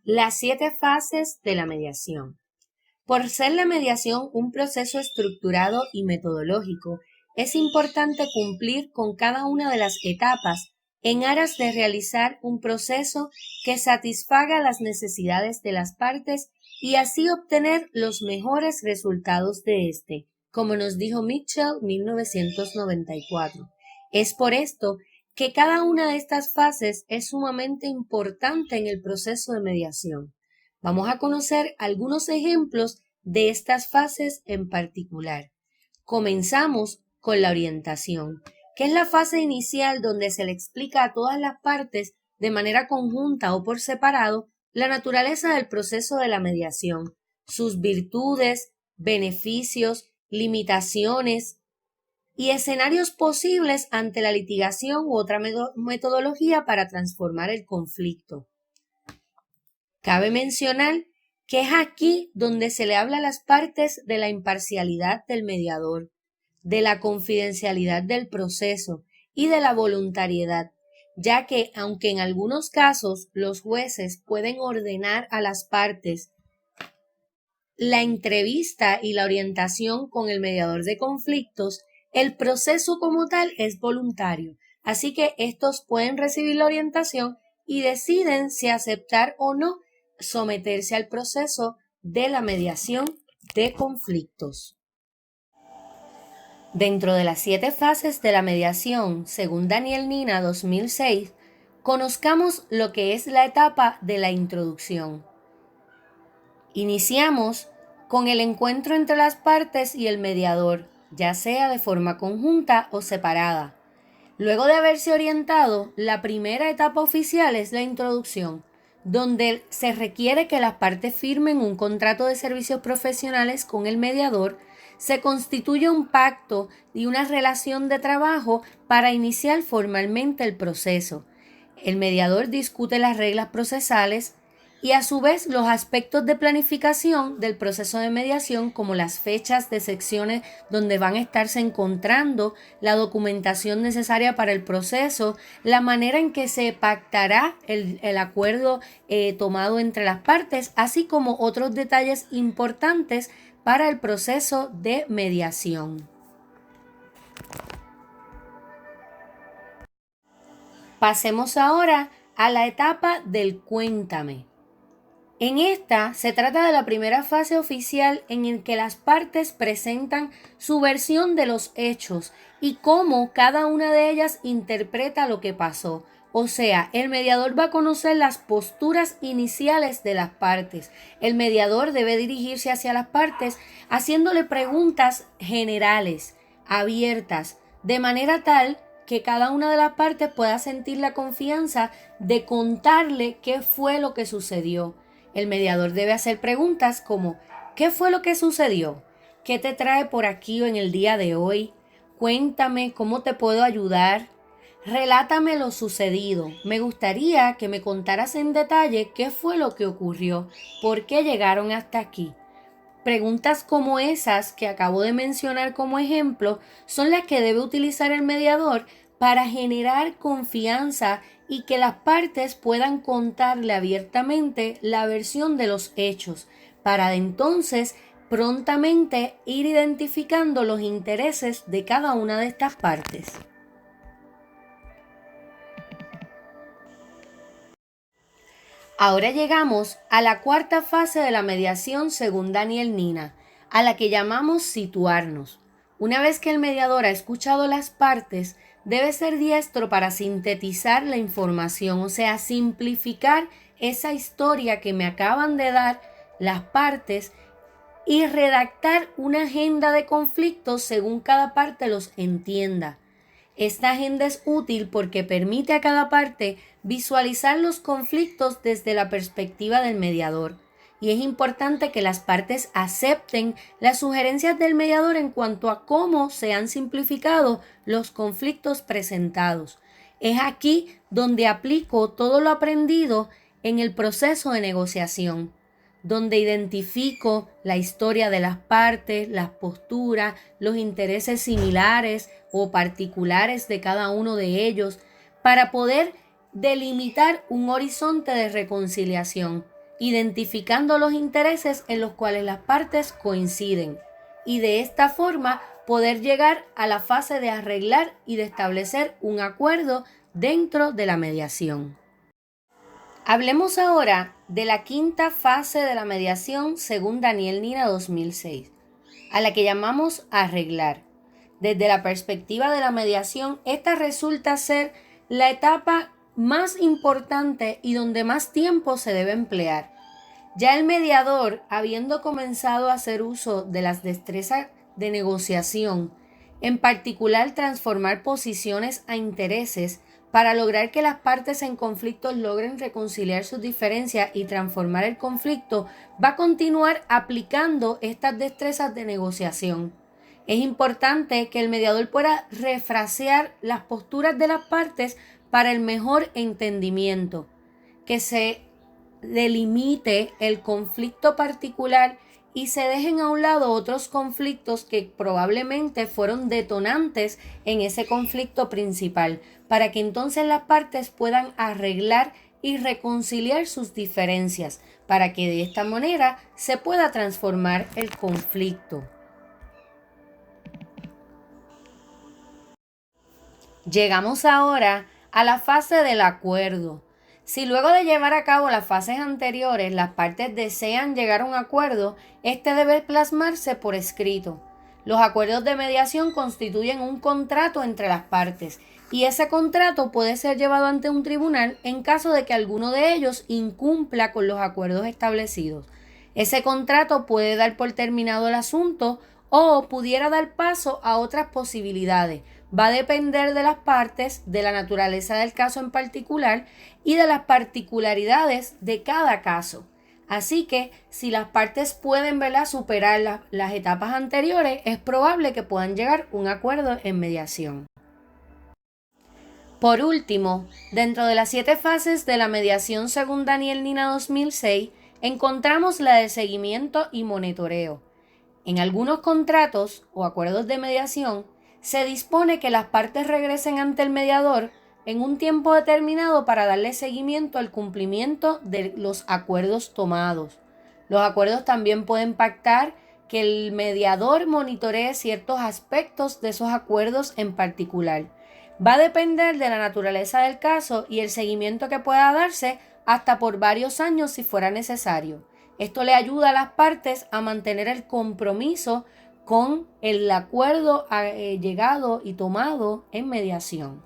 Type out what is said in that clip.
Las 7 fases de la mediación. Por ser la mediación un proceso estructurado y metodológico, es importante cumplir con cada una de las etapas en aras de realizar un proceso que satisfaga las necesidades de las partes y así obtener los mejores resultados de este, como nos dijo Mitchell 1994. Es por esto que cada una de estas fases es sumamente importante en el proceso de mediación. Vamos a conocer algunos ejemplos de estas fases en particular. Comenzamos con la orientación, que es la fase inicial donde se le explica a todas las partes de manera conjunta o por separado la naturaleza del proceso de la mediación, sus virtudes, beneficios, limitaciones y escenarios posibles ante la litigación u otra metodología para transformar el conflicto. Cabe mencionar que es aquí donde se le habla a las partes de la imparcialidad del mediador, de la confidencialidad del proceso y de la voluntariedad, ya que aunque en algunos casos los jueces pueden ordenar a las partes la entrevista y la orientación con el mediador de conflictos, el proceso como tal es voluntario, así que estos pueden recibir la orientación y deciden si aceptar o no someterse al proceso de la mediación de conflictos. Dentro de las 7 fases de la mediación, según Daniel Nina 2006, conozcamos lo que es la etapa de la introducción. Iniciamos con el encuentro entre las partes y el mediador, ya sea de forma conjunta o separada. Luego de haberse orientado, la primera etapa oficial es la introducción, donde se requiere que las partes firmen un contrato de servicios profesionales con el mediador, se constituye un pacto y una relación de trabajo para iniciar formalmente el proceso. El mediador discute las reglas procesales y a su vez los aspectos de planificación del proceso de mediación, como las fechas de secciones donde van a estarse encontrando, la documentación necesaria para el proceso, la manera en que se pactará el acuerdo tomado entre las partes, así como otros detalles importantes para el proceso de mediación. Pasemos ahora a la etapa del cuéntame. En esta se trata de la primera fase oficial en la que las partes presentan su versión de los hechos y cómo cada una de ellas interpreta lo que pasó. O sea, el mediador va a conocer las posturas iniciales de las partes. El mediador debe dirigirse hacia las partes haciéndole preguntas generales, abiertas, de manera tal que cada una de las partes pueda sentir la confianza de contarle qué fue lo que sucedió. El mediador debe hacer preguntas como: ¿qué fue lo que sucedió? ¿Qué te trae por aquí en el día de hoy? Cuéntame, ¿cómo te puedo ayudar? Relátame lo sucedido. Me gustaría que me contaras en detalle qué fue lo que ocurrió, por qué llegaron hasta aquí. Preguntas como esas que acabo de mencionar como ejemplo son las que debe utilizar el mediador para generar confianza y que las partes puedan contarle abiertamente la versión de los hechos, para entonces prontamente ir identificando los intereses de cada una de estas partes. Ahora llegamos a la cuarta fase de la mediación según Daniel Nina, a la que llamamos situarnos. Una vez que el mediador ha escuchado las partes, debe ser diestro para sintetizar la información, o sea, simplificar esa historia que me acaban de dar las partes y redactar una agenda de conflictos según cada parte los entienda. Esta agenda es útil porque permite a cada parte visualizar los conflictos desde la perspectiva del mediador, y es importante que las partes acepten las sugerencias del mediador en cuanto a cómo se han simplificado los conflictos presentados. Es aquí donde aplico todo lo aprendido en el proceso de negociación, donde identifico la historia de las partes, las posturas, los intereses similares o particulares de cada uno de ellos, para poder delimitar un horizonte de reconciliación. identificando los intereses en los cuales las partes coinciden y de esta forma poder llegar a la fase de arreglar y de establecer un acuerdo dentro de la mediación. Hablemos ahora de la quinta fase de la mediación según Daniel Nina 2006, a la que llamamos arreglar. Desde la perspectiva de la mediación, esta resulta ser la etapa más importante y donde más tiempo se debe emplear. Ya el mediador, habiendo comenzado a hacer uso de las destrezas de negociación, en particular transformar posiciones a intereses para lograr que las partes en conflicto logren reconciliar sus diferencias y transformar el conflicto, va a continuar aplicando estas destrezas de negociación. Es importante que el mediador pueda refrasear las posturas de las partes para el mejor entendimiento, que se delimite el conflicto particular y se dejen a un lado otros conflictos que probablemente fueron detonantes en ese conflicto principal, para que entonces las partes puedan arreglar y reconciliar sus diferencias, para que de esta manera se pueda transformar el conflicto. Llegamos ahora a la fase del acuerdo. Si luego de llevar a cabo las fases anteriores las partes desean llegar a un acuerdo, este debe plasmarse por escrito. Los acuerdos de mediación constituyen un contrato entre las partes y ese contrato puede ser llevado ante un tribunal en caso de que alguno de ellos incumpla con los acuerdos establecidos. Ese contrato puede dar por terminado el asunto o pudiera dar paso a otras posibilidades. Va a depender de las partes, de la naturaleza del caso en particular y de las particularidades de cada caso. Así que si las partes pueden, superar las etapas anteriores, es probable que puedan llegar a un acuerdo en mediación. Por último, dentro de las 7 fases de la mediación según Daniel Nina 2006, encontramos la de seguimiento y monitoreo. En algunos contratos o acuerdos de mediación, se dispone que las partes regresen ante el mediador en un tiempo determinado para darle seguimiento al cumplimiento de los acuerdos tomados. Los acuerdos también pueden pactar que el mediador monitoree ciertos aspectos de esos acuerdos en particular. Va a depender de la naturaleza del caso y el seguimiento que pueda darse hasta por varios años si fuera necesario. Esto le ayuda a las partes a mantener el compromiso con el acuerdo llegado y tomado en mediación.